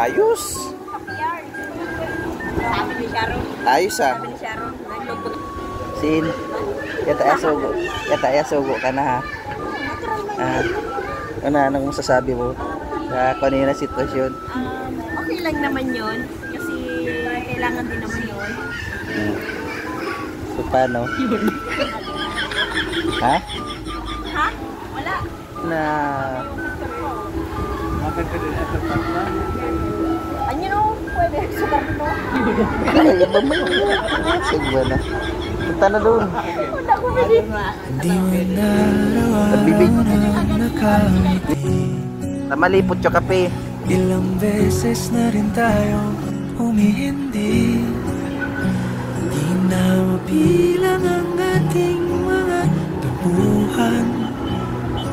Ayos. Sabi ni Sharon. Ayos ah. Sabi ni Sharon. Naglugod. Sin. Yata yasugo ka na ha. Anong masasabi mo sa kanina sitwasyon? Okay lang naman yun. Kasi kailangan din naman yun. So paano? Ha? Ha? Wala. Na Ano no? Pwede. Sugar mo. ay, iba mo yun. Sige na. Punta na doon. Punta ko na din. Nagbibig. Namalipot yung kape. Ilang beses na rin tayo humihindi. Di na mabilang ang ating mga tabuhan.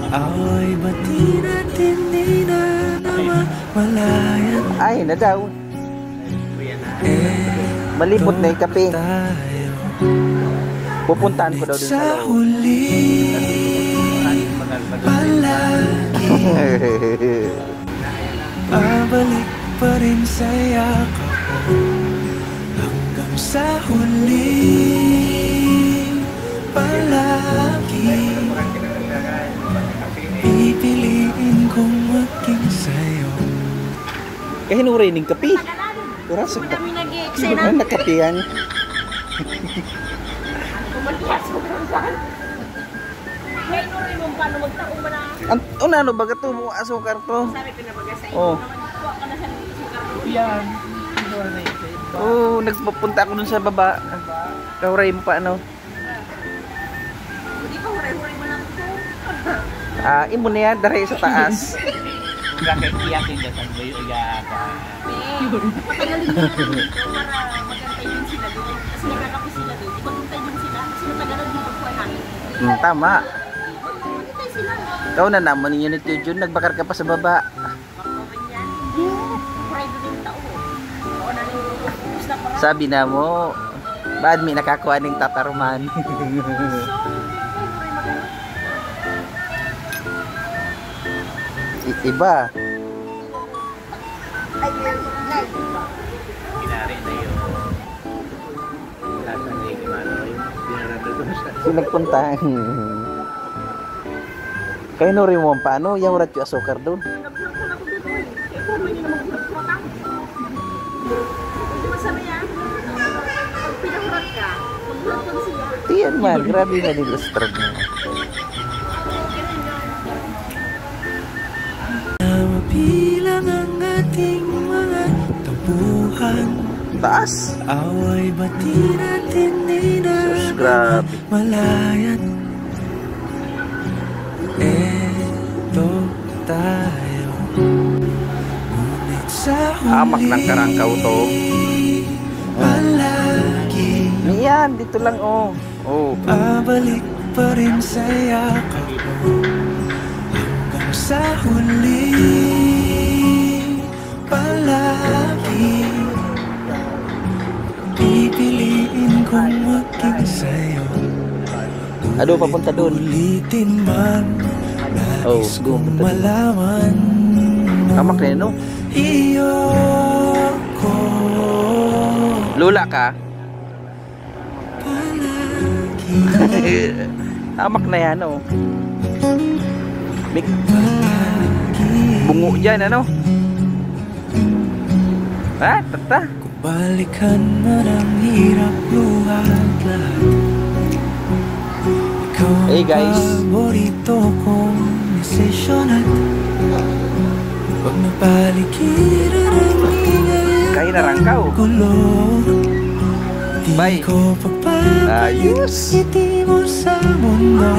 Away bati natin di na namamalayan. Ay, na daw. Malipot na yung kape. Pupuntahan ko daw dun sa loob. huli palagi babalik pa rin sa yakap mo. Hanggang sa huli palagi pipiliin kong maging sa'yo. Kahinuray ng kape. Kurasog na. Kami nag-i-exay na. Nakapihan. Kumalias mo kung saan. Ngayon rin mo paano magtaong ba na. Ano baga to mo asukar to? Sabi ko na baga sa iyo. Oh. Kuha ka na sa sugar. Yan. Oh, nagpapunta ako dun sa baba. Kahuray mo pa ano? Hindi pa huray-huray mo lang ito. Imo na yan, dari sa taas. Bakit iyakin ka sa boy o yaka? Matagalin nila dito para magantay din sila doon. Kasi nagkakapi sila doon. Di magantay din sila. Kasi matagalan din pagkuha namin. Tama. Magantay sila. Ikaw na naman ninyo ni Tio Jun, nagbakar ka pa sa baba. Bakaman yan. Huray doon yung tao. Oo na rin. Tapos na para. Sabi na mo, baad may nakakuha ng tataruman. Iba. Ay, nay. Pinari na yun. Lahat ng ikimano yun. Pinarado doon sa... Nagpunta. Kaya no rin mo ang paano, yung urat yung asukar doon. Nag-vlog ko na ako dito eh. Eh, kung may nila mag-vlog ko ka. Hindi masama yan. Pag pinahurat ka, mag-vlog ko siya. Tiyan man, grabe na nilustrad mo. Mabilang ang ating mga tabuhan. Taas. Away bati natin di na Sus, grabe. malayan. Eto tayo. Ngunit sa huli Amak ng karangkaw to. palagi Yan, dito lang oh. Oh. babalik pa rin sa yakap mo. Hanggang sa huli palagi pipiliin kong maging sa'yo. Ano papunta doon? Ulitin man Oh, nais doon kong punta doon. malaman Amak na yun, no? iyo ko Lula ka? palagi Amak na yan, oh. May bungo dyan, ano? Ha? Tata? balikan man ang hirap luhat lahat. Ikaw ang Hey, guys. paborito kong desisyon at pag napaligiran ang ingay Kaya narangkaw. gulo, di Bye. ko pagpapalit Ayos. ngiti mo sa mundo.